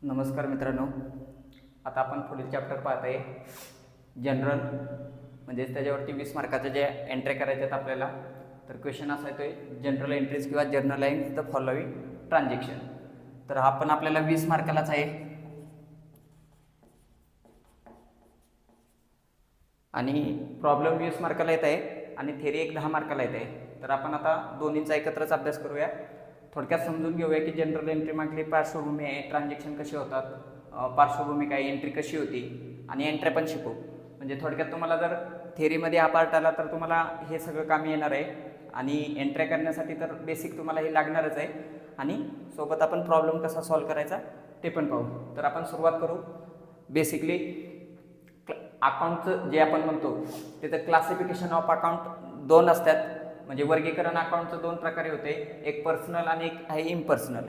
नमस्कार मित्रांनो, आता आपण पुढील चॅप्टर पाहत आहे जनरल, म्हणजेच त्याच्यावरती 20 मार्काच्या जे एंट्री करायच्यात आपल्याला. तर क्वेश्चन असा येतोय जनरल एंट्रीज किंवा जर्नलाइज द फॉलोइंग ट्रान्झॅक्शन. तर हा पण आपल्याला 20 मार्कालाच आहे आणि प्रॉब्लेम 20 मार्काला येत आहे आणि थेरी 10 मार्काला येत आहे. तर आपण आता दोन्हींचा एकत्रच अभ्यास करूया. थोडक्यात समजून घेऊया की जनरल एंट्री मागली पार्श्वभूमी आहे, ट्रान्झॅक्शन कसे होतात, पार्श्वभूमी काय, एंट्री कशी होती आणि एंट्री पण शिकू. म्हणजे थोडक्यात तुम्हाला जर थेरीमध्ये हा पार्ट आला तर तुम्हाला हे सगळं कामी येणार आहे आणि एंट्री करण्यासाठी तर बेसिक तुम्हाला हे लागणारच आहे आणि सोबत आपण प्रॉब्लेम कसा सॉल्व्ह करायचा ते पण पाहू. तर आपण सुरुवात करू. बेसिकली अकाउंटचं जे आपण म्हणतो त्याचं क्लासिफिकेशन ऑफ अकाउंट दोन असतात. म्हणजे वर्गीकरण अकाउंटचं दोन प्रकारे होते, एक पर्सनल आणि एक आहे इम्पर्सनल.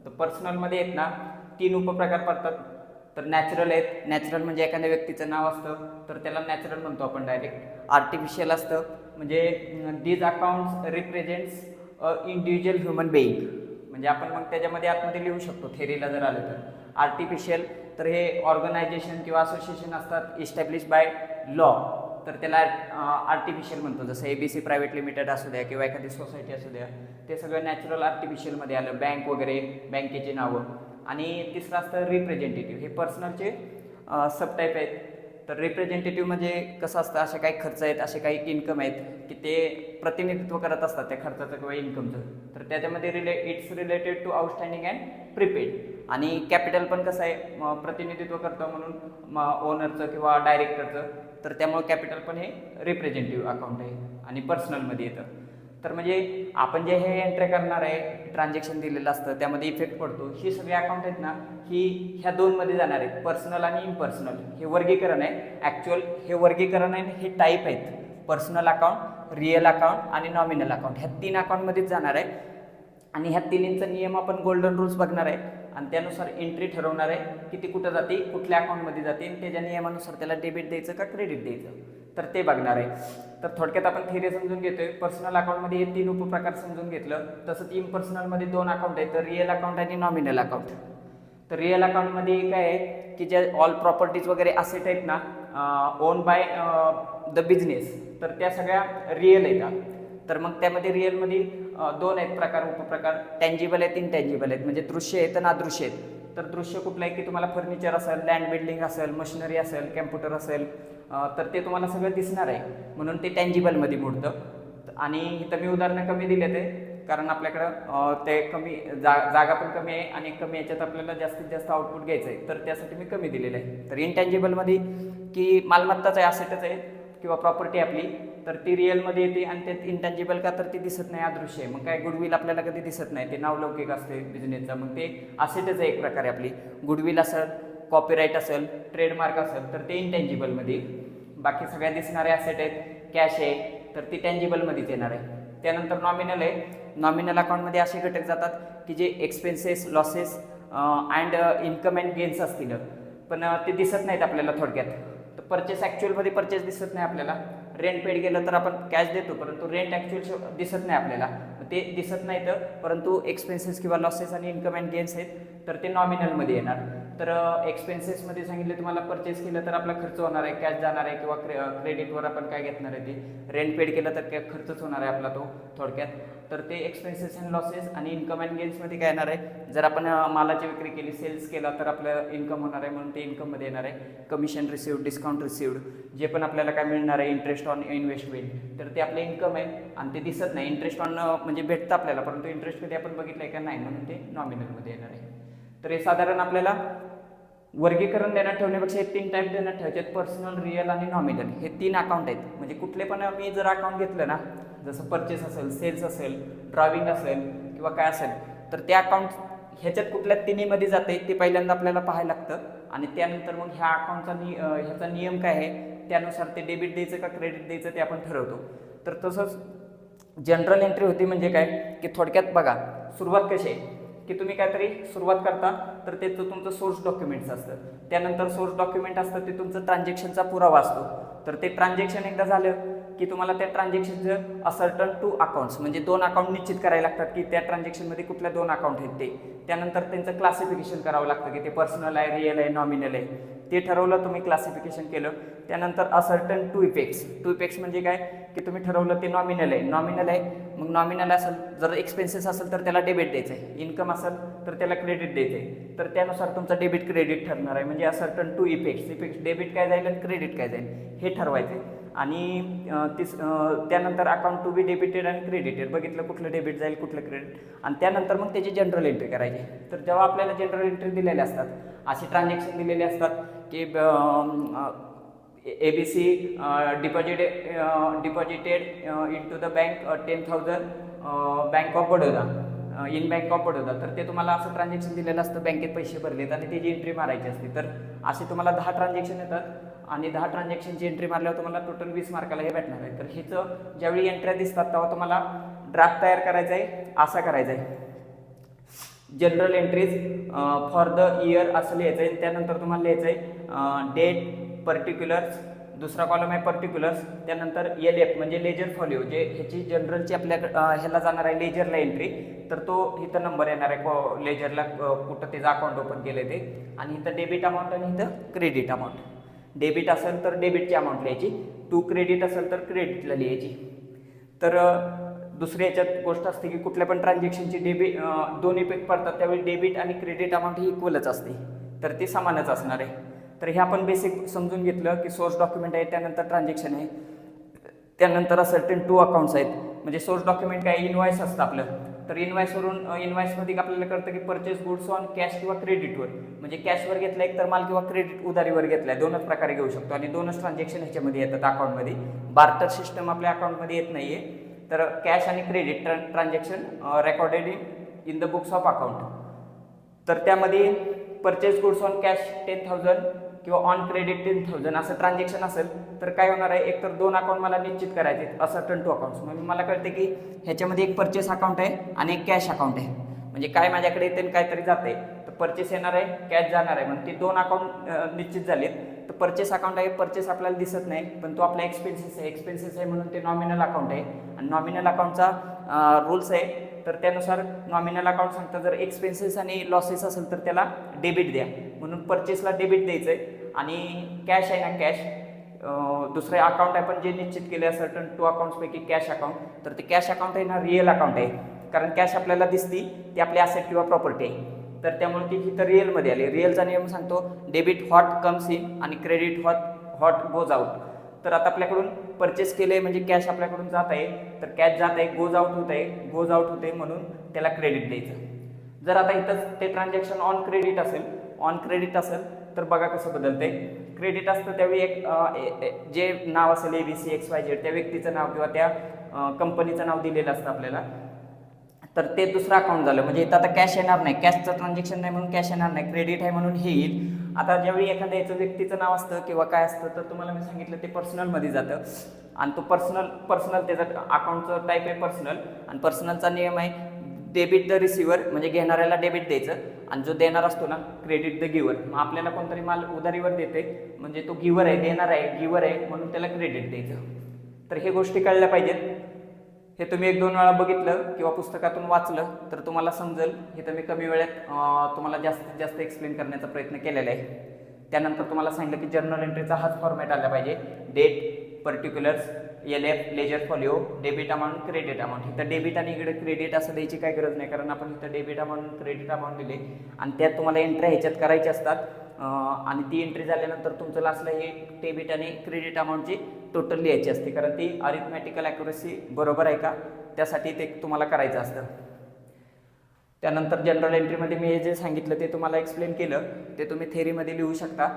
तर पर्सनलमध्ये आहेत ना 3 उपप्रकार पडतात. तर नॅचरल आहेत, नॅचरल म्हणजे एखाद्या व्यक्तीचं नाव असतं तर त्याला नॅचरल म्हणतो आपण डायरेक्ट. आर्टिफिशियल असतं म्हणजे these accounts represents a individual human being. म्हणजे आपण मग त्याच्यामध्ये आतमध्ये लिहू शकतो थेरीला जर आलं तर. आर्टिफिशियल तर हे ऑर्गनायझेशन किंवा असोसिएशन असतात इस्टॅब्लिश बाय लॉ, तर त्याला आर्टिफिशियल म्हणतो. जसं ABC प्रायव्हेट लिमिटेड असू द्या किंवा एखादी सोसायटी असू द्या, ते सगळं नॅचरल आर्टिफिशियलमध्ये आलं. बँक वगैरे, बँकेची नावं. आणि तिसरं असतं रिप्रेझेंटेटिव्ह. हे पर्सनलचे सबटाईप आहेत. तर रिप्रेझेंटेटिव्ह म्हणजे कसं असतं, असे काही खर्च आहेत, असे काही इन्कम आहेत की ते प्रतिनिधित्व करत असतात त्या खर्चाचं किंवा इन्कमचं. तर त्याच्यामध्ये it's related to outstanding and prepaid. आणि कॅपिटल पण कसं आहे, प्रतिनिधित्व करतं म्हणून ओनरचं किंवा डायरेक्टरचं. तर त्यामुळे कॅपिटल पण हे रिप्रेझेंटेटिव्ह अकाउंट आहे आणि पर्सनलमध्ये येतं. तर म्हणजे आपण जे हे एंट्री करणार आहे, ट्रान्झॅक्शन दिलेलं असतं त्यामध्ये इफेक्ट पडतो. ही सगळी अकाउंट आहेत ना, ही ह्या दोनमध्ये जाणार आहेत, पर्सनल आणि इम्पर्सनल. हे वर्गीकरण आहे ॲक्च्युअल, हे वर्गीकरण आहे, हे टाईप आहेत. पर्सनल अकाउंट, रिअल अकाउंट आणि नॉमिनल अकाउंट ह्या 3 अकाउंटमध्येच जाणार आहे. आणि ह्या तिन्हींचा नियम आपण गोल्डन रूल्स बघणार आहे आणि त्यानुसार एंट्री ठरवणार आहे की ती कुठं जाते, कुठल्या अकाउंटमध्ये जाते आणि त्याच्या नियमानुसार त्याला डेबिट द्यायचं का क्रेडिट द्यायचं, तर ते बघणार आहे. तर थोडक्यात आपण थेरी समजून घेतोय. पर्सनल अकाउंटमध्ये हे 3 उपप्रकार समजून घेतलं. तसंच इम्पर्सनलमध्ये 2 अकाउंट आहेत, तर रिअल अकाउंट आणि नॉमिनल अकाउंट. तर रिअल अकाउंटमध्ये काय आहे की जे ऑल प्रॉपर्टीज वगैरे असेट आहेत ना ओन बाय द बिझनेस, तर त्या सगळ्या रिअल आहेत. तर मग त्यामध्ये रिअलमध्ये 2 आहेत प्रकार, उपप्रकार. टँजिबल आहेत, इनटँजिबल आहेत. म्हणजे दृश्य आहेत आणि अदृश्य आहेत. तर दृश्य कुठलं आहे की तुम्हाला फर्निचर असेल, लँड बिल्डिंग असेल, मशिनरी असेल, कॅम्प्युटर असेल, तर ते तुम्हाला सगळं दिसणार आहे म्हणून ते टँजिबलमध्ये मोडतं. आणि इथं मी उदाहरणं कमी दिले ते कारण आपल्याकडं ते कमी जागा पण कमी आहे आणि कमी याच्यात आपल्याला जास्तीत जास्त आउटपुट घ्यायचं आहे, तर त्यासाठी मी कमी दिलेलं आहे. तर इनटँजिबलमध्ये की मालमत्ताच आहे, असेटच आहे किंवा प्रॉपर्टी आपली, तर ती रिअलमध्ये येते. आणि त्यात इनटँजिबल का, तर ती दिसत नाही, अदृश्य आहे. मग काय, गुडविल आपल्याला कधी दिसत नाही, ते नावलौकिक असते बिझनेसचा, मग ते असेटच आहे एक प्रकारे आपली. गुडविल असेल, कॉपीराईट असेल, ट्रेडमार्क असेल, तर ते इनटँजिबलमध्ये. बाकी सगळ्या दिसणारे असेट आहेत, कॅश आहे, तर ती टँजिबलमध्येच येणार आहे. त्यानंतर नॉमिनल आहे. नॉमिनल अकाउंटमध्ये असे घटक जातात की जे expenses, losses and income and gains असतील, पण ते दिसत नाहीत आपल्याला थोडक्यात. तर परचेस, ॲक्च्युअलमध्ये परचेस दिसत नाही आपल्याला. रेंट पेड गेलं तर आपण कॅश देतो, परंतु रेंट ॲक्च्युअल दिसत नाही आपल्याला, ते दिसत नाही. तर परंतु एक्सपेन्सेस किंवा लॉसेस आणि इन्कम अँड गेन्स आहेत, तर ते नॉमिनलमध्ये येणार. तर एक्सपेन्सेसमध्ये सांगितले तुम्हाला, परचेस केलं तर आपला खर्च होणार आहे, कॅश जाणार आहे किंवा क्रेडिटवर आपण काय घेणार आहे ते. रेंट पेड केलं तर खर्चच होणार आहे आपला तो थोडक्यात. तर ते एक्सपेन्सेस अँड लॉसेस. आणि इन्कम अँड गेन्समध्ये काय येणार आहे, जर आपण मालाची विक्री केली, सेल्स केला, तर आपलं इन्कम होणार आहे म्हणून ते इन्कममध्ये येणार आहे. कमिशन रिसिव्ड, डिस्काउंट रिसिव्ड, जे पण आपल्याला काय मिळणार आहे, इंटरेस्ट ऑन इन्व्हेस्टमेंट, तर ते आपलं इन्कम आहे आणि ते दिसत नाही. इंटरेस्ट ऑन म्हणजे भेटतं आपल्याला, परंतु इंटरेस्ट कधी आपण बघितलं आहे का, नाही, म्हणून ते नॉमिनलमध्ये येणार आहे. तर हे साधारण आपल्याला वर्गीकरण देण्यात ठेवण्यापेक्षा हे 3 टाईप देण्यात ठेवायचे आहेत, पर्सनल, रिअल आणि नॉमिनल. हे 3 अकाउंट आहेत. म्हणजे कुठले पण मी जर अकाउंट घेतलं ना, जसं परचेस असेल, सेल्स असेल, ड्रॉविंग असेल किंवा काय असेल, तर ते अकाउंट ह्याच्यात कुठल्या 3मध्ये जाते ते पहिल्यांदा आपल्याला पाहायला लागतं. आणि त्यानंतर मग ह्या अकाउंटचा ह्याचा नियम काय आहे, त्यानुसार ते डेबिट द्यायचं का क्रेडिट द्यायचं ते आपण ठरवतो. तर तसंच जनरल एंट्री होती म्हणजे काय की थोडक्यात बघा, सुरुवात कशी आहे की तुम्ही काहीतरी सुरुवात करता, तर ते तुमचं सोर्स डॉक्युमेंट्स असतं. त्यानंतर सोर्स डॉक्युमेंट असतं ते तुमचं ट्रान्झॅक्शनचा पुरावा असतो. तर ते ट्रान्झॅक्शन एकदा झालं की तुम्हाला त्या ट्रान्झॅक्शनचं असर्टन टू अकाउंट्स म्हणजे 2 अकाउंट निश्चित करायला लागतात की त्या ट्रान्झॅक्शनमध्ये कुठल्या 2 अकाउंट आहेत ते. त्यानंतर त्यांचं क्लासिफिकेशन करावं लागतं की ते पर्सनल आहे, रिअल आहे, नॉमिनल आहे. ते ठरवलं तुम्ही, क्लासिफिकेशन केलं. त्यानंतर असर्टन टू इफेक्ट्स म्हणजे काय की तुम्ही ठरवलं ते नॉमिनल आहे, मग नॉमिनल असेल, जर एक्सपेन्सेस असेल तर त्याला डेबिट द्यायचं आहे, इन्कम असेल तर त्याला क्रेडिट द्यायचं आहे. तर त्यानुसार तुमचा डेबिट क्रेडिट ठरणार आहे. म्हणजे असर्टन टू इफेक्ट्स डेबिट काय जाईल आणि क्रेडिट काय जाईल हे ठरवायचं आहे. आणि त्यानंतर अकाउंट टू बी डेबिटेड आणि क्रेडिटेड, बघितलं कुठलं डेबिट जाईल कुठलं क्रेडिट. आणि त्यानंतर मग त्याची जनरल एंट्री करायची. तर जेव्हा आपल्याला जनरल एंट्री दिलेल्या असतात, असे ट्रान्झॅक्शन दिलेले असतात की ABC deposited into the bank 10,000 bank of Baroda, in bank of Baroda. तर ते तुम्हाला असं ट्रान्झॅक्शन दिलेलं असतं, बँकेत पैसे भरलेत आणि त्याची एंट्री मारायची असते. तर असे तुम्हाला 10 ट्रान्झॅक्शन येतात आणि 10 ट्रान्झॅक्शनची एंट्री मारल्यावर तुम्हाला टोटल 20 मार्काला हे भेटणार आहे. तर ह्याचं ज्यावेळी एंट्र्या दिसतात तेव्हा तुम्हाला ड्राफ्ट तयार करायचा आहे, असा करायचा आहे. General entries for the year असं लिहायचं आहे. त्यानंतर तुम्हाला लिहायचं आहे डेट, पर्टिक्युलर्स, दुसरा कॉलम आहे पर्टिक्युलर्स. त्यानंतर LF म्हणजे लेजर फॉलिओ, जे ह्याची जनरलची आपल्या ह्याला जाणार आहे लेजरला एंट्री. तर तो इथं नंबर येणार आहे लेजरला, कुठं त्याचं अकाउंट ओपन केलं ते. आणि इथं डेबिट अमाऊंट आणि इथं क्रेडिट अमाऊंट. डेबिट असेल तर डेबिटची अमाऊंट लिहायची, टू क्रेडिट असेल तर क्रेडिटला लिहायची. तर दुसरी याच्यात गोष्ट असते की कुठल्या पण ट्रान्झॅक्शनची दोन इफेक्ट पडतात त्यावेळी डेबिट आणि क्रेडिट अमाऊंट ही इक्वलच असते, तर ती समानच असणार आहे. तर हे आपण बेसिक समजून घेतलं की सोर्स डॉक्युमेंट आहे, त्यानंतर ट्रान्झॅक्शन आहे, त्यानंतर सर्टन टू अकाउंट्स आहेत. म्हणजे सोर्स डॉक्युमेंट काय, इनवॉइस असतं आपलं. तर इनवॉइसमध्ये आपल्याला कळतं की परचेस गुड्स ऑन कॅश किंवा क्रेडिटवर, म्हणजे कॅशवर घेतला एक तर माल किंवा क्रेडिट उधारीवर घेतलाय, दोनच प्रकारे घेऊ शकतो. आणि दोनच ट्रान्झॅक्शन ह्याच्यामध्ये येतात अकाउंटमध्ये. बार्टर सिस्टम आपल्या अकाउंटमध्ये येत नाहीये. तर कॅश आणि credit transaction recorded in the books of account. तर त्यामध्ये परचेस गुड्स ऑन कॅश 10,000 किंवा ऑन क्रेडिट 10,000 असं ट्रान्झॅक्शन असेल तर काय होणार आहे, एक तर 2 अकाउंट मला निश्चित करायचे असर्टन टू अकाउंट्स. म्हणजे मला कळते की ह्याच्यामध्ये एक परचेस अकाउंट आहे आणि एक कॅश अकाउंट आहे. म्हणजे काय माझ्याकडे येते काहीतरी जाते, तर परचेस येणार आहे, कॅश जाणार आहे. म्हणजे ते 2 अकाउंट निश्चित झालेत. तर परचेस अकाउंट आहे, परचेस आपल्याला दिसत नाही पण तो आपला एक्सपेन्सेस आहे म्हणून ते नॉमिनल अकाउंट आहे. आणि नॉमिनल अकाउंटचा रूल्स आहे, तर त्यानुसार नॉमिनल अकाउंट सांगतं जर एक्सपेन्सेस आणि लॉसेस असेल तर त्याला डेबिट द्या, म्हणून परचेसला डेबिट द्यायचं आहे. आणि कॅश आहे ना, कॅश दुसरे अकाउंट आहे पण जे निश्चित केले आहे सर्टन टू अकाउंट्सपैकी कॅश अकाउंट, तर ते कॅश अकाउंट आहे ना रिअल अकाउंट आहे, कारण कॅश आपल्याला दिसती ती आपली ॲसेट किंवा प्रॉपर्टी आहे. तर त्यामुळे ती इथं रिअलमध्ये आली. रिअलचा नियम सांगतो डेबिट हॉट कम्स इन आणि क्रेडिट हॉट गोज आउट. तर आता आपल्याकडून परचेस केले म्हणजे कॅश आपल्याकडून जात आहे, तर कॅश जात आहे, गोज आउट होते म्हणून त्याला क्रेडिट द्यायचं. जर आता इथं ते ट्रान्झॅक्शन ऑन क्रेडिट असेल तर बघा कसं बदलते. क्रेडिट असतं त्यावेळी एक जे नाव असेल ABC XYZ त्या व्यक्तीचं नाव किंवा त्या कंपनीचं नाव दिलेलं असतं आपल्याला, तर ते दुसरं अकाउंट झालं. म्हणजे इथं आता कॅश येणार नाही, कॅशचं ट्रान्झॅक्शन नाही म्हणून कॅश येणार नाही, क्रेडिट आहे म्हणून हे येईल. आता ज्यावेळी एखाद्या याचं व्यक्तीचं नाव असतं किंवा काय असतं तर तुम्हाला मी सांगितलं ते पर्सनलमध्ये जातं. आणि तो पर्सनल त्याचं अकाउंटचं टाईप आहे पर्सनल. आणि पर्सनलचा नियम आहे डेबिट द रिसिव्हर, म्हणजे घेणाऱ्याला डेबिट द्यायचं आणि जो देणार असतो ना क्रेडिट द गिव्हर. मग आपल्याला कोणतरी माल उधारीवर देते म्हणजे तो गिव्हर आहे, देणार आहे, गिव्हर आहे म्हणून त्याला क्रेडिट द्यायचं. तर हे गोष्टी कळल्या पाहिजेत. हे तुम्ही 1-2 वेळा बघितलं किंवा पुस्तकातून वाचलं तर तुम्हाला समजेल. हे तर मी कमी वेळेत तुम्हाला जास्तीत जास्त एक्सप्लेन करण्याचा प्रयत्न केलेला आहे. त्यानंतर तुम्हाला सांगितलं की जर्नल एंट्रीचा हाच फॉर्मॅट आला पाहिजे, date, particulars, LF ledger folio, debit amount, credit amount. इथं डेबिट आणि इकडे क्रेडिट असं द्यायची काही गरज नाही, कारण आपण इथं डेबिट अमाऊंट क्रेडिट अमाऊंट दिले आणि त्यात तुम्हाला एंट्री ह्याच्यात करायची असतात. आणि ती एंट्री झाल्यानंतर तुमचं लास्टला हे डेबिट आणि क्रेडिट अमाऊंटची टोटल लिहायची असते, कारण ती अरिथमॅटिकल ॲक्युरसी बरोबर आहे का त्यासाठी ते तुम्हाला करायचं असतं. त्यानंतर जनरल एंट्रीमध्ये मी हे जे सांगितलं ते तुम्हाला एक्सप्लेन केलं, ते तुम्ही थेरीमध्ये लिहू शकता.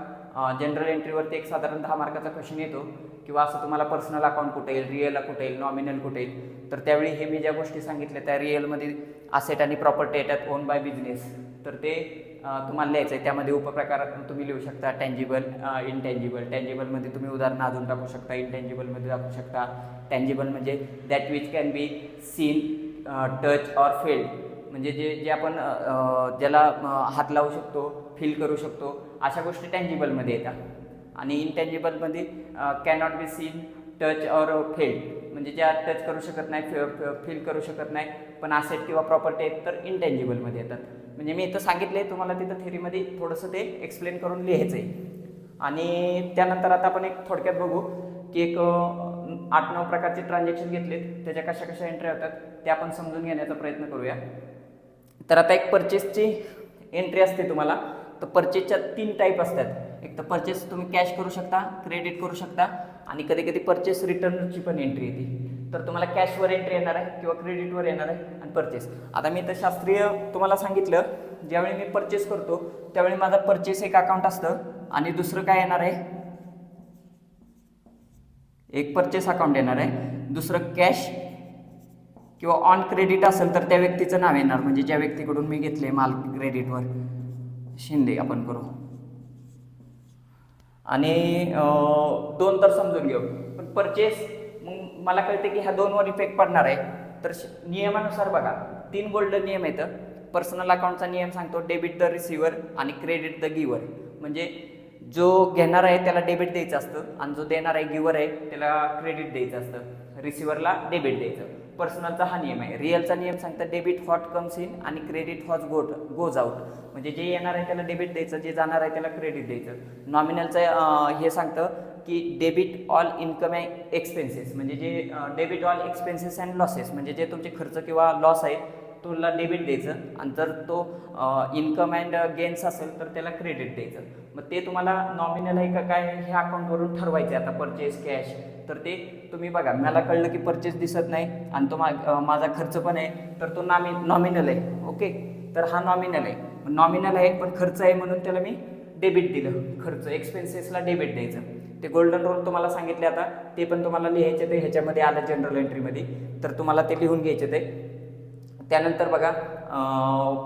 जनरल एंट्रीवरती एक साधारण 10 मार्काचा क्वेश्चन येतो, किंवा असं तुम्हाला पर्सनल अकाउंट कुठे येईल, रिअल कुठे येईल, नॉमिनल कुठे येईल. तर त्यावेळी हे मी ज्या गोष्टी सांगितल्या त्या रिअलमध्ये असेट आणि प्रॉपर्टी येतात ओन बाय बिझनेस, तर ते तुम्हाला लिहायचं आहे. त्यामध्ये उपप्रकार तुम्ही लिहू शकता टँजिबल, इनटँजिबल. टँजिबलमध्ये तुम्ही उदाहरणं अजून टाकू शकता, इनटँजिबलमध्ये टाकू शकता. टँजिबल म्हणजे that which can be seen, touch or failed, म्हणजे जे आपण ज्याला हात लावू शकतो, फील करू शकतो, अशा गोष्टी टँजिबलमध्ये येतात. आणि इनटँजिबलमध्ये कॅनॉट बी सीन, टच और फेल, म्हणजे ज्या टच करू शकत नाही, फील करू शकत नाही, पण असेट किंवा प्रॉपर्टी आहेत तर इंटेंजिबलमध्ये येतात. म्हणजे मी इथं सांगितले, तुम्हाला तिथं थेरीमध्ये थोडंसं ते एक्सप्लेन करून लिहायचं आहे. आणि त्यानंतर आता आपण एक थोडक्यात बघू की एक 8-9 प्रकारचे ट्रान्झॅक्शन घेतलेत, त्याच्या कशा कशा एंट्री होतात ते आपण समजून घेण्याचा प्रयत्न करूया. तर आता एक परचेसची एंट्री असते तुम्हाला, तर परचेसच्या 3 टाईप असतात. एक तर परचेस तुम्ही कॅश करू शकता, क्रेडिट करू शकता, आणि कधी कधी परचेस रिटर्नची पण एंट्री येते. तर तुम्हाला कॅशवर एंट्री येणार आहे किंवा क्रेडिटवर येणार आहे. आणि परचेस, आता मी तर शास्त्रीय तुम्हाला सांगितलं, ज्यावेळी मी परचेस करतो त्यावेळी माझा परचेस एक अकाउंट असतं, आणि दुसरं काय येणार आहे, एक परचेस अकाउंट येणार आहे, दुसरं कॅश किंवा ऑन क्रेडिट असेल तर त्या व्यक्तीचं नाव येणार, म्हणजे ज्या व्यक्तीकडून मी घेतले माल क्रेडिटवर, शिंदे आपण करू. आणि 2 तर समजून घेऊ, पण परचेस मग मला कळते की ह्या 2वर इफेक्ट पडणार आहे. तर नियमानुसार बघा 3 गोल्डन नियम येतं. पर्सनल अकाउंटचा नियम सांगतो डेबिट द रिसिव्हर आणि क्रेडिट द गिव्हर. म्हणजे जो घेणार आहे त्याला डेबिट द्यायचं असतं आणि जो देणार आहे गिव्हर आहे त्याला क्रेडिट द्यायचं असतं, रिसिव्हरला डेबिट द्यायचं. पर्सनलचा हा नियम आहे. रिअलचा नियम सांगतं डेबिट व्हॉट कम्स इन आणि क्रेडिट व्हॉट गोज आउट. म्हणजे जे येणार आहे त्याला डेबिट द्यायचं, जे जाणार आहे त्याला क्रेडिट द्यायचं. नॉमिनलचं हे सांगतं की debit all income and expenses, म्हणजे जे debit all expenses and losses, म्हणजे जे तुमचे खर्च किंवा लॉस आहेत तुला डेबिट द्यायचं, आणि जर तो इन्कम अँड गेन्स असेल तर त्याला क्रेडिट द्यायचं. मग ते तुम्हाला नॉमिनल आहे का काय हे अकाउंटवरून ठरवायचे. आता परचेस कॅश, तर ते तुम्ही बघा, मला कळलं की परचेस दिसत नाही आणि तो माझा खर्च पण आहे, तर तो नॉमिनल आहे. ओके, तर हा नॉमिनल आहे, नॉमिनल आहे पण खर्च आहे म्हणून त्याला मी डेबिट दिलं. खर्च एक्सपेन्सेसला डेबिट द्यायचं. ते गोल्डन रूल तुम्हाला सांगितले, आता ते पण तुम्हाला लिहायचे. ते ह्याच्यामध्ये आलं जनरल एंट्रीमध्ये, तर तुम्हाला ते लिहून घ्यायचे ते. त्यानंतर बघा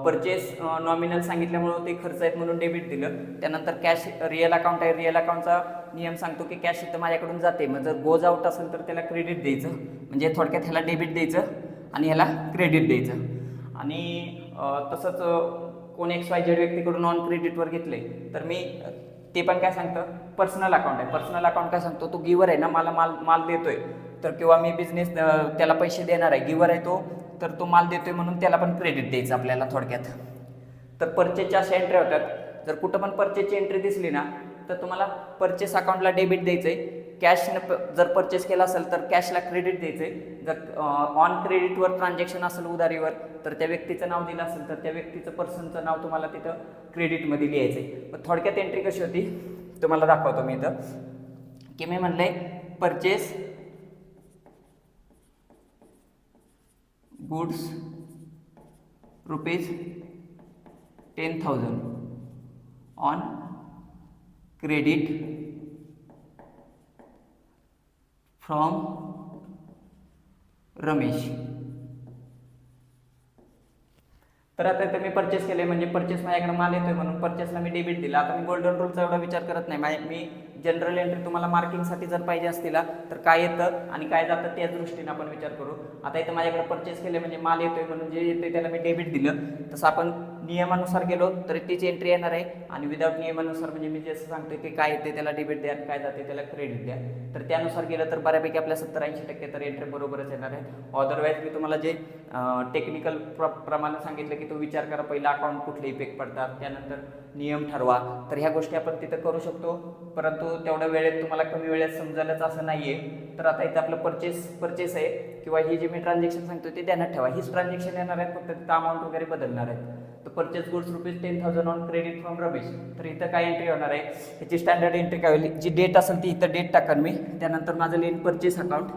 परचेस नॉमिनल सांगितल्यामुळं ते खर्च आहेत म्हणून डेबिट दिलं. त्यानंतर कॅश रिअल अकाउंट आहे, रिअल अकाउंटचा नियम सांगतो की कॅश इथं माझ्याकडून जाते, मग जर गोज आउट असेल तर त्याला क्रेडिट द्यायचं. म्हणजे थोडक्यात ह्याला डेबिट द्यायचं आणि ह्याला क्रेडिट द्यायचं. आणि तसंच कोण XYZ व्यक्तीकडून ऑन क्रेडिटवर घेतले तर मी ते पण काय सांगतं, पर्सनल अकाउंट आहे. पर्सनल अकाउंट काय सांगतो, तो गिवर आहे ना, मला माल देतोय, तर किंवा मी बिझनेस त्याला पैसे देणार आहे, गिवर आहे तो, तर तो माल देतोय म्हणून त्याला पण क्रेडिट द्यायचं आपल्याला थोडक्यात. तर परचेसच्या अशा एंट्री होतात. जर कुठं पण परचेसची एंट्री दिसली ना तर तुम्हाला परचेस अकाउंटला डेबिट द्यायचंय. कॅशनं जर परचेस केला असेल तर कॅशला क्रेडिट द्यायचंय. जर ऑन क्रेडिटवर ट्रान्झॅक्शन असेल उधारीवर, तर त्या व्यक्तीचं नाव दिलं असेल तर त्या व्यक्तीचं पर्सनचं नाव तुम्हाला तिथं क्रेडिटमध्ये लिहायचंय. मग थोडक्यात एंट्री कशी होती तुम्हाला दाखवतो मी इथं, की मी म्हणलंय purchase goods ₹10,000 on credit from Ramesh. तर आता इथं मी परचेस केले, म्हणजे परचेस माझ्याकडे माल येतोय म्हणून परचेसला मी डेबिट दिला. आता मी गोल्डन रूलचा एवढा विचार करत नाही. मी जनरल एंट्री तुम्हाला मार्किंगसाठी जर पाहिजे असतील तर काय येतं आणि काय जातं त्याच दृष्टीने आपण विचार करू. आता इथं माझ्याकडे परचेस केले म्हणजे माल येतोय म्हणून जे येतोय त्याला मी डेबिट दिलं. तसं आपण नियमानुसार गेलो तर तीच एंट्री येणार आहे. आणि विदाउट नियमानुसार म्हणजे मी जसं सांगतोय की काय येते त्याला डेबिट द्या, काय जाते त्याला क्रेडिट द्या, तर त्यानुसार गेलं तर बऱ्यापैकी आपल्या 70-80% तर एंट्री बरोबरच येणार आहे. अदरवाईज मी तुम्हाला जे टेक्निकल प्रमाणे सांगितलं की तो विचार करा, पहिला अकाउंट कुठले इफेक्ट पडतात, त्यानंतर नियम ठरवा, तर ह्या गोष्टी आपण तिथं करू शकतो. परंतु तेवढ्या वेळेत तुम्हाला कमी वेळेत समजायलाच असं नाही आहे. तर आता इथं आपलं परचेस आहे किंवा ही जी मी ट्रान्झॅक्शन सांगतो ते ध्यानात ठेवा. हीच ट्रान्झॅक्शन येणार आहेत, फक्त तिथं अमाऊंट वगैरे बदलणार आहेत. तर purchase goods ₹10,000 on credit from Ramesh, तर इथं काय एंट्री होणार आहे, ह्याची स्टँडर्ड एंट्री काय होईल, जी डेट असेल ती इथं डेट टाकन मी. त्यानंतर माझं लिहिन परचेस अकाउंट,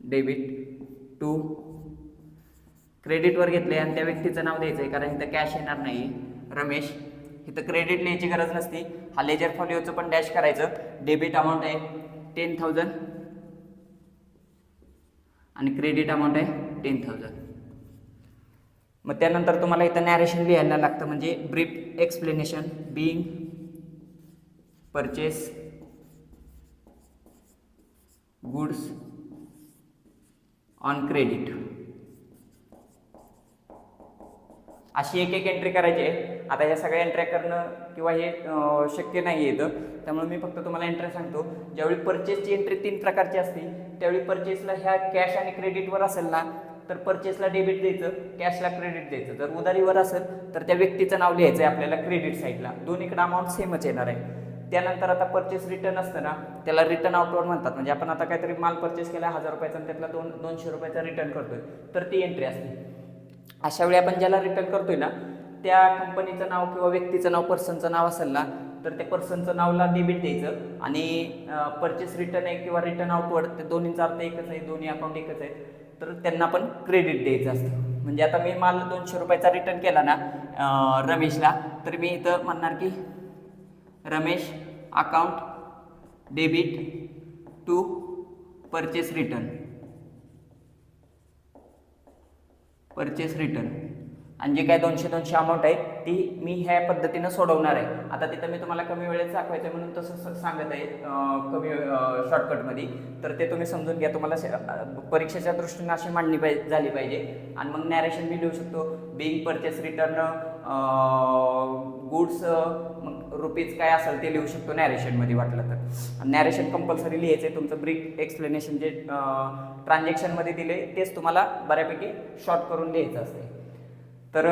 डेबिट टू क्रेडिटवर घेतले आणि त्या व्यक्तीचं नाव द्यायचं आहे, कारण इथं कॅश येणार नाही, रमेश. इथं क्रेडिट लिहायची गरज नसती. हा लेजर फॉलिओचं पण डॅश करायचं. डेबिट अमाऊंट आहे 10,000 आणि क्रेडिट अमाऊंट आहे 10,000. मग त्यानंतर तुम्हाला इथं नॅरेशन लिहायला लागतं, म्हणजे brief explanation. Being purchase goods on credit, अशी एक एक एंट्री करायची आहे. आता या सगळ्या एंट्र्या करणं किंवा हे शक्य नाही येतं, त्यामुळे मी फक्त तुम्हाला एंट्री सांगतो. ज्यावेळी परचेसची एंट्री 3 प्रकारची असते, त्यावेळी परचेसला ह्या कॅश आणि क्रेडिटवर असेल ना तर परचेसला डेबिट द्यायचं, कॅशला क्रेडिट द्यायचं. जर उधारीवर असेल तर त्या व्यक्तीचं नाव लिहायचं आहे आपल्याला क्रेडिट साईडला. दोन्हीकडे अमाऊंट सेमच येणार आहे. त्यानंतर आता परचेस रिटर्न असतं ना, त्याला रिटर्न आउटवर्ड म्हणतात. म्हणजे आपण आता काहीतरी माल परचेस केला 1000 रुपयाचा आणि त्यातला 200 रुपयाचा रिटर्न करतोय, तर ती एंट्री असते. अशा वेळी आपण ज्याला रिटर्न करतोय ना त्या कंपनीचं नाव किंवा व्यक्तीचं नाव, पर्सनचं नाव असेल ना तर त्या पर्सनचं नावला डेबिट द्यायचं आणि परचेस रिटर्न आहे किंवा रिटर्न आउटवर्ड ते दोन्हीचा अर्थ एकच आहे, दोन्ही अकाउंट एकच आहे, तर त्यांना पण क्रेडिट द्यायचं असतं. म्हणजे आता मी माल 200 रुपयाचा रिटर्न केला ना रमेशला, तर मी इथं म्हणणार की Ramesh account debit to purchase return, purchase return. आणि जे काय 200 अमाऊंट आहे ती मी ह्या पद्धतीनं सोडवणार आहे. आता तिथं मी तुम्हाला कमी वेळेत दाखवायचं म्हणून तसं सांगत आहे कमी शॉर्टकटमध्ये, तर ते तुम्ही समजून घ्या. तुम्हाला परीक्षेच्या दृष्टीने अशी मांडणी झाली पाहिजे. आणि मग नॅरेशन मी लिहू शकतो बिंग परचेस रिटर्न गुड्स, मग रुपीज काय असेल ते लिहू शकतो नॅरेशनमध्ये वाटलं तर. नॅरेशन कंपल्सरी लिहायचं आहे. तुमचं ब्रीफ एक्सप्लेनेशन जे ट्रान्झॅक्शनमध्ये दिले तेच तुम्हाला बऱ्यापैकी शॉर्ट करून लिहायचं असते. तर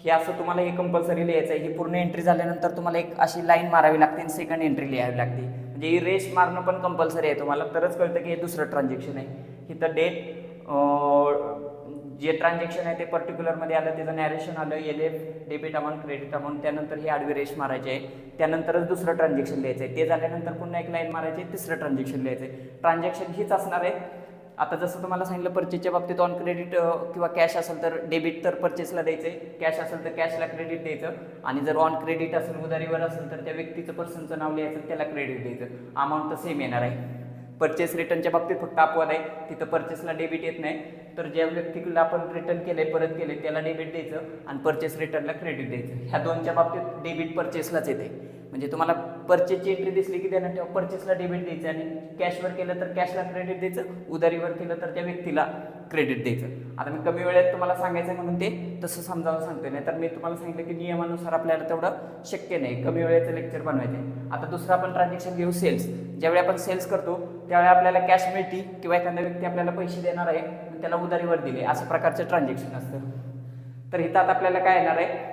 हे असं तुम्हाला हे कंपल्सरी लिहायचं आहे. ही पूर्ण एंट्री झाल्यानंतर तुम्हाला एक अशी लाईन मारावी लागते आणि सेकंड एंट्री लिहावी लागते. म्हणजे ही रेश मारणं पण कंपल्सरी आहे. तुम्हाला तरच कळतं की हे दुसरं ट्रान्झॅक्शन आहे. इथं डेट जे ट्रान्झॅक्शन आहे ते पर्टिक्युलरमध्ये आलं, त्याचं नॅरेशन आलं, LF debit amount, credit amount, त्यानंतर ही आडवी रेश मारायची आहे. त्यानंतरच दुसरं ट्रान्झॅक्शन लिहायचं आहे. ते झाल्यानंतर पुन्हा एक लाईन मारायची आहे, तिसरं ट्रान्झॅक्शन लिहायचं आहे. ट्रान्झॅक्शन हीच असणार आहे. आता जसं तुम्हाला सांगितलं परचेसच्या बाबतीत ऑन क्रेडिट किंवा कॅश असेल तर डेबिट तर परचेसला द्यायचं आहे, कॅश असेल तर कॅशला क्रेडिट द्यायचं. आणि जर ऑन क्रेडिट असेल उधारीवर असेल तर त्या व्यक्तीचं पर्सनचं नाव लिहायचं, त्याला क्रेडिट द्यायचं. अमाऊंट तर सेम येणार आहे. परचेस रिटर्नच्या बाबतीत फक्त अपवाद आहे, तिथं परचेसला डेबिट येत नाही. तर ज्या व्यक्तीला आपण रिटर्न केले, परत केले, त्याला डेबिट द्यायचं आणि परचेस रिटर्नला क्रेडिट द्यायचं. ह्या दोनच्या बाबतीत डेबिट परचेसलाच येते. म्हणजे तुम्हाला परचेसची एंट्री दिसली की त्यानं तेव्हा परचेसला डेबिट द्यायचं आणि कॅशवर केलं तर कॅशला क्रेडिट द्यायचं, उधारीवर केलं तर त्या व्यक्तीला क्रेडिट द्यायचं. आता मी कमी वेळेत तुम्हाला सांगायचं म्हणून ते तसं समजावून सांगतोय. नाही तर मी तुम्हाला सांगितलं की नियमानुसार आपल्याला तेवढं शक्य नाही, कमी वेळेचं लेक्चर बनवायचं. आता दुसरं आपण ट्रान्झॅक्शन घेऊ सेल्स. ज्यावेळी आपण सेल्स करतो त्यावेळी आपल्याला कॅश मिळते किंवा एखाद्या व्यक्ती आपल्याला पैसे देणार आहे, त्याला उधारीवर दिले, अशा प्रकारचं ट्रान्झॅक्शन असतं. तर इथं आता आपल्याला काय येणार आहे,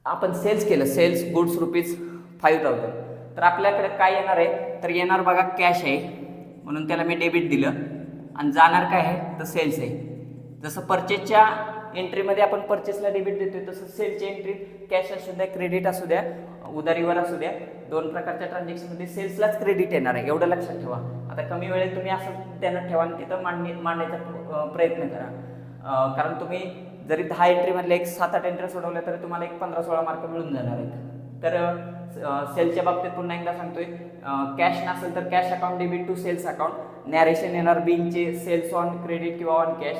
आपण सेल्स केलं, सेल्स गुड्स रुपीज 5000, तर आपल्याकडे काय येणार आहे, तर येणार बघा कॅश आहे म्हणून त्याला मी डेबिट दिलं आणि जाणार काय आहे तर सेल्स आहे. जसं परचेसच्या एंट्रीमध्ये आपण परचेसला डेबिट देतोय तसं सेल्सची एंट्री कॅश असू द्या, क्रेडिट असू द्या, उधारीवर असू द्या, दोन प्रकारच्या ट्रान्झॅक्शनमध्ये सेल्सलाच क्रेडिट येणार आहे, एवढं लक्षात ठेवा. आता कमी वेळेत तुम्ही असं त्यानं ठेवा आणि तिथं मांडण्याचा प्रयत्न करा. कारण तुम्ही जरी 10 एंट्रीमधल्या एक 7-8 एंट्री सोडवल्या तरी तुम्हाला एक 15-16 मार्क मिळून जाणार आहेत. तर सेलच्या बाबतीत पुन्हा एकदा सांगतोय, कॅश नसेल तर cash account debit to sales account, narration येणार बिंगचे सेल्स ऑन क्रेडिट किंवा ऑन कॅश,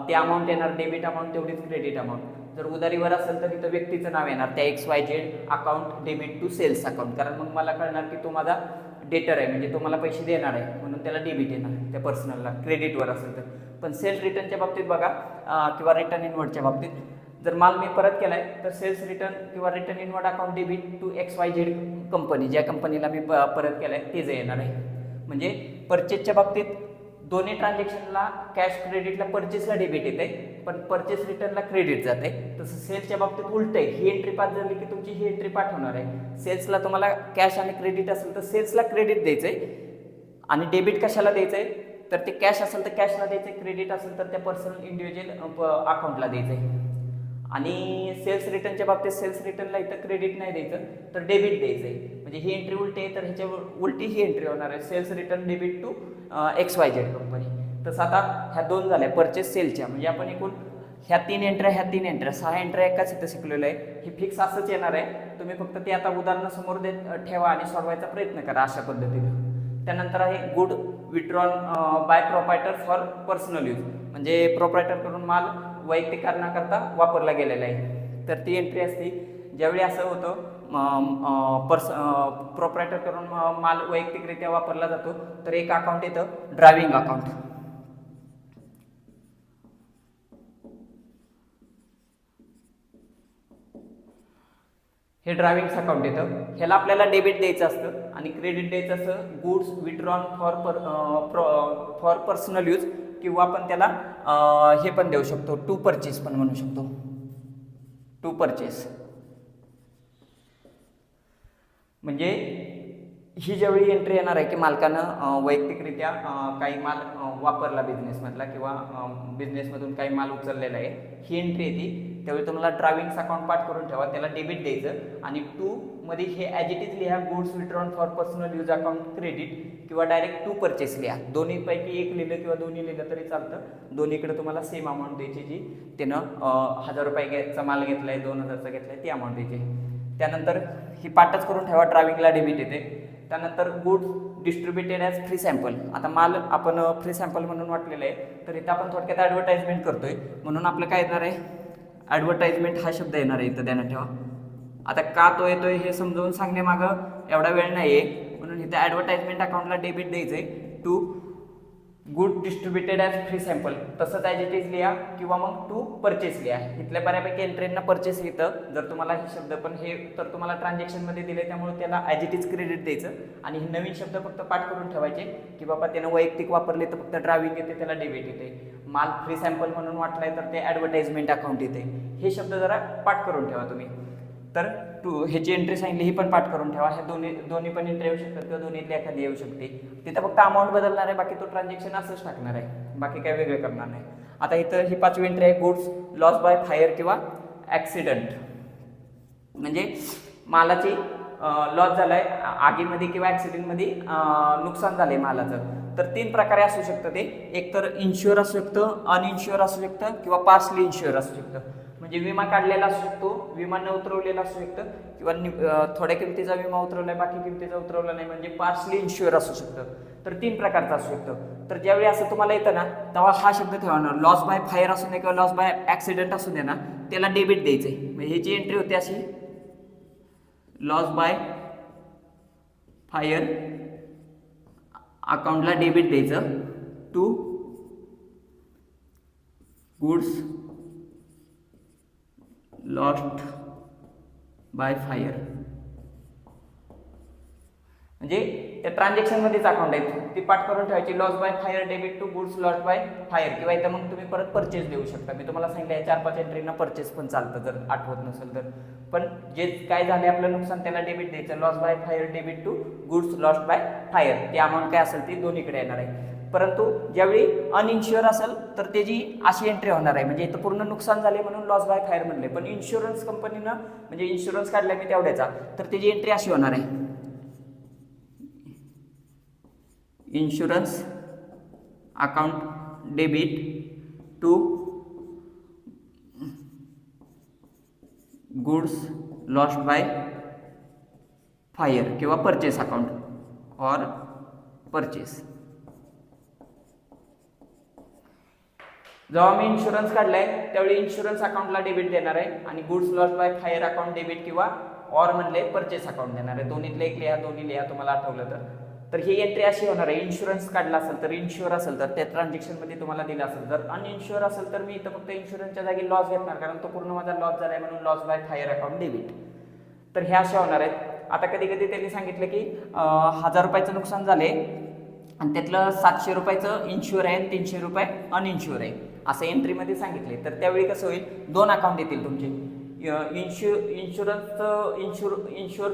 ते अमाऊंट येणार डेबिट अमाऊंट तेवढीच क्रेडिट अमाऊंट. जर उधारीवर असेल तर तिथं व्यक्तीचं नाव येणार त्या XYZ account debit to sales account, कारण मग मला कळणार की तो माझा डेटर आहे म्हणजे तो मला पैसे देणार आहे म्हणून त्याला डेबिट येणार त्या पर्सनलला. क्रेडिटवर असेल तर. पण सेल्स रिटर्नच्या बाबतीत बघा किंवा रिटर्न इनवर्डच्या बाबतीत जर माल मी परत केलाय तर सेल्स रिटर्न किंवा return inward account debit to XYZ company, ज्या कंपनीला मी परत केलाय तेच येणार आहे. म्हणजे परचेसच्या बाबतीत दोन्ही ट्रान्झॅक्शनला कॅश क्रेडिटला परचेसला डेबिट येते पण परचेस रिटर्नला क्रेडिट जाते. तसं सेल्सच्या बाबतीत उलट आहे, ही एंट्री पास झाली की तुमची ही एंट्री पाठवणार आहे. सेल्सला तुम्हाला कॅश आणि क्रेडिट असेल तर सेल्सला क्रेडिट द्यायचंय आणि डेबिट कशाला द्यायचंय तर ते कॅश असेल तर कॅशला द्यायचंय, क्रेडिट असेल तर त्या पर्सनल इंडिव्हिज्युअल अकाउंटला द्यायचंय. आणि सेल्स रिटर्नच्या बाबतीत सेल्स रिटर्नला इथं क्रेडिट नाही द्यायचं तर डेबिट द्यायचंय. म्हणजे ही एंट्री उलटी आहे तर ह्याच्या उलटी ही एंट्री होणार आहे, sales return debit to XYZ company. तसं आता ह्या दोन झाल्या परचेस सेलच्या, म्हणजे आपण एकूण ह्या 3 एंट्र्या 6 एंट्र्या एकाच इथं शिकलेलं आहे. हे फिक्स असंच येणार आहे, तुम्ही फक्त ते आता उदाहरणं समोर ठेवा आणि सोडवायचा प्रयत्न करा अशा पद्धतीने. त्यानंतर आहे good withdrawn bye proprietor for personal use, म्हणजे प्रोप्रायटरकडून माल वैयक्तिक कारणाकरता वापरला गेलेला आहे. तर ती एंट्री असते ज्यावेळी असं होतं प्रोप्रायटर करून माल वैयक्तिकरित्या वापरला जातो तर एक अकाउंट येतं ड्रायव्हिंग अकाउंट. हे ड्रायव्हिंग अकाउंट येतं. ह्याला आपल्याला डेबिट द्यायचं असतं आणि क्रेडिट द्यायचं असतं goods withdrawn for personal use, किंवा आपण त्याला हे पण देऊ शकतो, टू परचेस पण म्हणू शकतो, टू परचेस. म्हणजे ही ज्यावेळी एंट्री येणार आहे की मालकानं वैयक्तिकरित्या काही माल वापरला बिझनेसमधला किंवा बिझनेसमधून काही माल उचललेला आहे, ही एंट्री येते. त्यावेळी तुम्हाला ड्रायव्हिंग अकाउंट पाठ करून ठेवा, त्याला डेबिट द्यायचं आणि टू मध्ये हे ॲज इट इज लिहा, goods withdrawn for personal use account credit, किंवा डायरेक्ट टू परचेस लिहा. दोन्हीपैकी एक लिहिलं किंवा दोन्ही लिहिलं तरी चालतं. दोन्हीकडे तुम्हाला सेम अमाऊंट द्यायची, जी त्यानं 1000 रुपयाचा माल घेतलाय, 2000चा घेतलाय, ती अमाऊंट द्यायची. त्यानंतर ही पाठच करून ठेवा, ड्रायव्हिंगला डेबिट येते. त्यानंतर goods distributed as free sample. आता माल आपण फ्री सॅम्पल म्हणून वाटलेलं आहे, तर इथं आपण थोडक्यात ॲडव्हर्टाइजमेंट करतोय म्हणून आपलं काय येणार आहे, ॲडव्हर्टाइजमेंट हा शब्द येणार आहे इथं, ध्यानात ठेवा. आता का तो येतोय हे समजावून सांगण्यामागं एवढा वेळ नाही आहे, म्हणून इथं ॲडव्हर्टाइजमेंट अकाउंटला डेबिट द्यायचं आहे to good distributed as free sample. तसंच ॲज इट इज लिहा किंवा मग टू परचेस लिहा. इथल्या बऱ्यापैकी एंट्रींना परचेस येतं. जर तुम्हाला हे शब्द पण हे तर तुम्हाला ट्रान्झॅक्शनमध्ये दिले, त्यामुळे त्याला ॲज इट इज क्रेडिट द्यायचं आणि हे नवीन शब्द फक्त पाठ करून ठेवायचे की बाबा त्यानं वैयक्तिक वापरले तर फक्त ड्रायव्हिंग येते, त्याला डेबिट येते. माल फ्री सॅम्पल म्हणून वाटलाय तर ते ॲडव्हर्टाइजमेंट अकाउंट येते. हे शब्द जरा पाठ करून ठेवा तुम्ही. तर टू ह्याची एंट्री सांगितली, ही पण पाठ करून ठेवा. हे दोन्ही पण एंट्री येऊ शकतात किंवा दोन्हीतली एखादी येऊ शकते. तिथं फक्त अमाऊंट बदलणार आहे, बाकी तो ट्रान्झॅक्शन असंच टाकणार आहे, बाकी काय वेगळं करणार नाही. आता इथं ही 5वी एंट्री आहे, गुड्स लॉस बाय फायर किंवा ॲक्सिडंट. म्हणजे मालाची लॉस झालाय आगीमध्ये किंवा ॲक्सिडेंटमध्ये नुकसान झालंय मालाचं. तर 3 प्रकारे असू शकतं ते. एक तर इन्श्युअर असू शकतं, अनइन्श्युअर असू शकतं किंवा पार्सली इन्श्युअर असू शकतं. म्हणजे विमा काढलेला असू शकतो, विमा न उतरवलेला असू शकतं, किंवा थोड्या किमतीचा विमा उतरवलाय बाकी किमतीचा उतरवला नाही, म्हणजे पार्सली इन्श्युअर असू शकतं. तर 3 प्रकारचं असू शकतं. तर ज्यावेळी असं तुम्हाला येतं ना, तेव्हा हा शब्द ठेवणार, लॉस बाय फायर असू दे किंवा लॉस बाय ॲक्सिडेंट असू दे ना, त्याला डेबिट द्यायचंय. म्हणजे ह्याची एंट्री होते अशी, लॉस बाय फायर अकाउंटला डेबिट द्यायचं to goods lost by fire. म्हणजे त्या ट्रान्झॅक्शनमध्येच अकाउंट आहे, ती पाठ करून ठेवायची. Loss by fire debit to goods lost by fire, किंवा इथं मग तुम्ही परत परचेस देऊ शकता. मी तुम्हाला सांगितलं 4-5 एंट्रीना परचेस पण चालतं जर आठवत नसेल तर. पण जे काय झाले आपलं नुकसान त्याला डेबिट द्यायचं, loss by fire debit to goods lost by fire. ती अमाऊंट काय असेल ती दोन्हीकडे येणार आहे. परंतु ज्यावेळी अनइन्श्युअर असेल तर त्याची अशी एंट्री होणार आहे, म्हणजे इथं पूर्ण नुकसान झाले म्हणून लॉस बाय फायर म्हणले, पण इन्शुरन्स कंपनीनं म्हणजे इन्शुरन्स काढलाय मी तेवढ्याचा, तर त्याची एंट्री अशी होणार आहे, insurance account debit to goods lost by fire किंवा परचेस अकाउंट और परचेस. जेव्हा मी इन्शुरन्स काढलाय त्यावेळी इन्शुरन्स अकाउंटला डेबिट देणार आहे आणि goods lost by fire account debit किंवा ऑर म्हणले परचेस अकाउंट देणार आहे. दोन्हीतले एक लिहा, दोन्ही लिहा तुम्हाला आठवलं तर. तर ही एंट्री अशी होणार आहे, इन्शुरन्स काढला असेल तर, इन्श्युअर असेल तर त्या ट्रान्झॅक्शनमध्ये तुम्हाला दिला असेल. जर अनइन्श्युअर असेल तर मी इथं फक्त इन्शुरन्सच्या जागी लॉस घेणार, कारण तो पूर्ण माझा लॉस झाला आहे म्हणून loss by fire account debit. तर ह्या अशा होणार आहेत. आता कधी कधी त्यांनी सांगितलं की 1000 रुपयाचं नुकसान झाले आणि त्यातलं 700 रुपयाचं इन्श्युअर आहे आणि 300 रुपये अनइन्श्युअर आहे, असं एंट्रीमध्ये सांगितले. तर त्यावेळी कसं होईल, 2 अकाउंट येतील तुमचे. इन्शुअर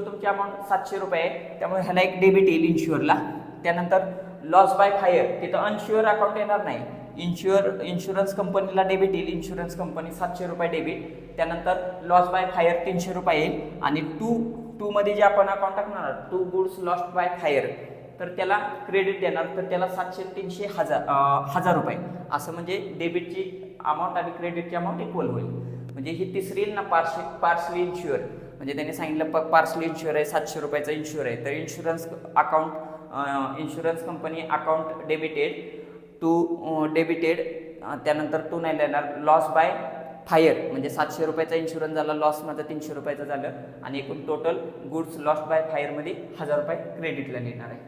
तुमची अमाऊंट 700 रुपये आहे, त्यामुळे ह्याला एक डेबिट येईल इन्शुअरला. त्यानंतर लॉस बाय फायर, तिथं अनश्युअर अकाउंट येणार नाही, इन्शुरन्स कंपनीला डेबिट येईल, इन्शुरन्स कंपनी 700 रुपये डेबिट. त्यानंतर लॉस बाय फायर 300 रुपये येईल आणि टू मध्ये जे आपण अकाउंट टाकणार to goods lost by fire, तर त्याला क्रेडिट देणार. तर त्याला 700, 300, 1000 रुपये असं, म्हणजे डेबिटची अमाऊंट आणि क्रेडिटची अमाऊंट इक्वल होईल. म्हणजे ही तिसरी येईल ना, पार्सली इन्श्युअर. म्हणजे त्यांनी सांगितलं पार्सली इन्श्युअर आहे, 700 रुपयाचा इन्श्युअर आहे, तर insurance account, insurance company account debited. त्यानंतर टू नाही देणार. लॉस बाय फायर म्हणजे 700 रुपयाचा इन्शुरन्स झाला, लॉस माझा 300 रुपयाचा झालं आणि एकूण टोटल गुड्स लॉस्ट बाय फायरमध्ये 1000 रुपये क्रेडिटला लिहिणार आहे.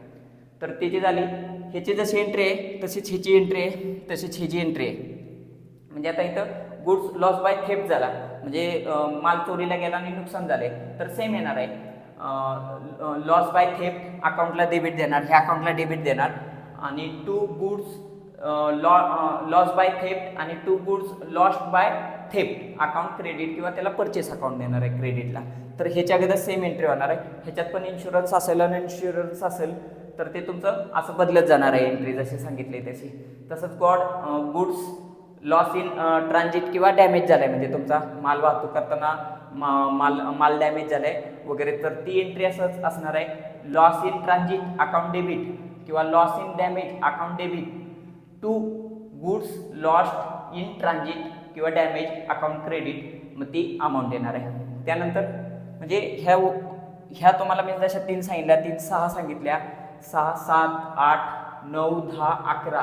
तर त्याची झाली. ह्याची जशी एंट्री आहे तशीच ह्याची एंट्री आहे, तशीच ह्याची एंट्री आहे. म्हणजे आता इथं गुड्स लॉस बाय थेफ्ट झाला म्हणजे माल चोरीला गेला आणि नुकसान झाले तर सेम येणार आहे. लॉस बाय थेफ्ट अकाउंटला डेबिट देणार, ह्या अकाउंटला डेबिट देणार. आणि to goods loss by theft आणि to goods lost by theft account credit किंवा त्याला परचेस अकाउंट देणार आहे क्रेडिटला. तर ह्याच्या अगोदर सेम एंट्री होणार आहे. ह्याच्यात पण इन्शुरन्स असेल आणि इन्शुरन्स असेल तर ते तुमचं असं बदलत जाणार आहे एंट्री जशी सांगितली तशी. तसंच गुड्स लॉस इन ट्रान्झिट किंवा डॅमेज झालाय म्हणजे तुमचा माल वाहतूक करताना माल डॅमेज झालाय वगैरे तर ती एंट्री असंच असणार आहे. Loss in transit account debit किंवा loss in damage account debit to goods lost in transit किंवा डॅमेज अकाउंट क्रेडिट मग ती अमाऊंट येणार आहे. त्यानंतर म्हणजे ह्या तुम्हाला मी जशा 3 सांगितल्या 3 6 सांगितल्या 6 7 8 9 10 11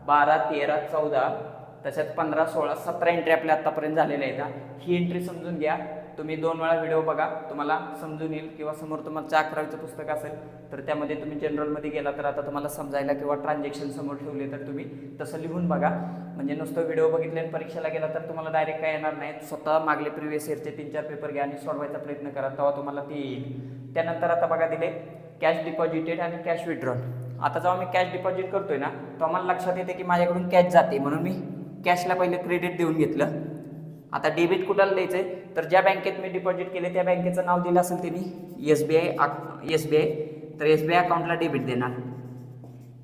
12 13 14 तशात 15 16 17 एंट्री आपल्या आतापर्यंत झालेल्या आहेत. ही एंट्री समजून घ्या. तुम्ही 2 वेळा व्हिडिओ बघा तुम्हाला समजून येईल किंवा समोर तुम्हाला 11वीचं पुस्तक असेल तर त्यामध्ये तुम्ही जनरलमध्ये गेला तर आता तुम्हाला समजायला किंवा ट्रान्झॅक्शन समोर ठेवले तर तुम्ही तसं लिहून बघा. म्हणजे नुसतं व्हिडिओ बघितले आणि परीक्षेला गेला तर तुम्हाला डायरेक्ट काय येणार नाही. स्वतः मागले प्रिव्हियस इयरचे 3-4 पेपर घ्या आणि सोडवायचा प्रयत्न करा तेव्हा तुम्हाला ते येईल. त्यानंतर आता बघा दिले कॅश डिपॉझिटेड आणि कॅश विड्रॉल. आता जेव्हा मी कॅश डिपॉझिट करतोय ना तो आम्हाला लक्षात येते की माझ्याकडून कॅश जाते म्हणून मी कॅशला पहिले क्रेडिट देऊन घेतलं. आता डेबिट कुठाला द्यायचं आहे तर ज्या बँकेत मी डिपॉझिट केले त्या बँकेचं नाव दिलं असेल त्यांनी SBI तर SBI अकाउंटला डेबिट देणार.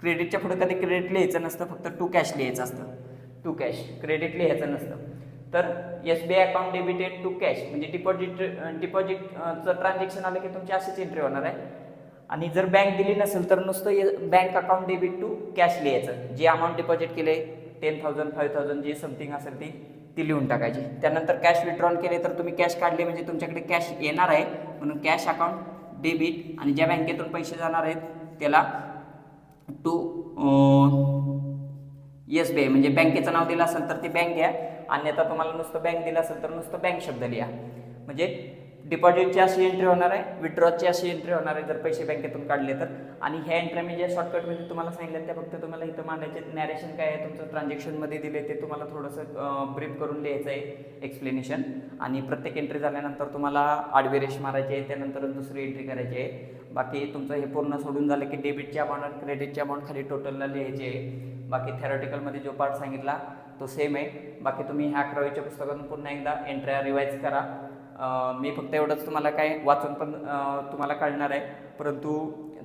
क्रेडिटच्या पुढे कधी क्रेडिट लिहायचं नसतं फक्त टू कॅश लिहायचं असतं. टू कॅश क्रेडिट लिहायचं नसतं. तर SBI account debited to cash म्हणजे डिपॉझिटचं ट्रान्झॅक्शन आलं की तुमची अशीच एंट्री होणार आहे. आणि जर बँक दिली नसेल तर नुसतं bank account debit to cash लिहायचं. जे अमाऊंट डिपॉझिट केले 10,000 5,000 जे समथिंग असेल ती लिहून टाकायची. त्यानंतर कॅश विड्रॉल केले तर तुम्ही कॅश काढले म्हणजे तुमच्याकडे कॅश येणार आहे म्हणून कॅश अकाउंट डेबिट आणि ज्या बँकेतून पैसे जाणार आहेत त्याला टू SBI म्हणजे बँकेचं नाव दिलं असेल तर ती बँक घ्या. अन्यथा तुम्हाला नुसतं बँक दिलं असेल तर नुसतं बँक शब्द लिहा. म्हणजे डिपॉझिटची अशी एंट्री होणार आहे विड्रॉची अशी एंट्री होणार आहे जर पैसे बँकेतून काढले तर. आणि ह्या एंट्री मी ज्या शॉर्टकटमध्ये तुम्हाला सांगितलं त्या फक्त तुम्हाला इथं मांडायचे. नॅरेशन काय आहे तुमचं ट्रान्झॅक्शनमध्ये दिले ते तुम्हाला थोडंसं ब्रीफ करून लिहायचं आहे एक्सप्लेनेशन. आणि प्रत्येक एंट्री झाल्यानंतर तुम्हाला आडवी रेष मारायची आहे त्यानंतर दुसरी एंट्री करायची आहे. बाकी तुमचं हे पूर्ण सोडून झालं की डेबिटची अमाऊंट आणि क्रेडिटची अमाऊंट खाली टोटलला लिहायची आहे. बाकी थेरॉटिकलमध्ये जो पार्ट सांगितला तो सेम आहे. बाकी तुम्ही ह्या 11वीच्या पुस्तकातून पुन्हा एकदा एंट्र्या रिवाईज करा. मी फक्त एवढंच तुम्हाला काय वाचून पण तुम्हाला कळणार आहे परंतु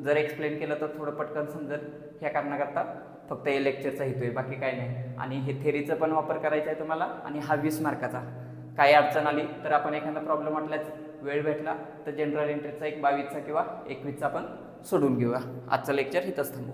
जर एक्सप्लेन केलं तर थोडं पटकन समजेल ह्या कारणाकरता फक्त हे लेक्चरचा हेतू आहे बाकी काय नाही. आणि हे थेरीचा पण वापर करायचा आहे तुम्हाला. आणि हा 20 मार्काचा. काही अडचण आली तर आपण एखादा प्रॉब्लेम वाटल्याच वेळ भेटला तर जनरल एंट्रीचा एक 22चा किंवा 21चा आपण सोडून घेऊया. आजचं लेक्चर इथंच थांबू.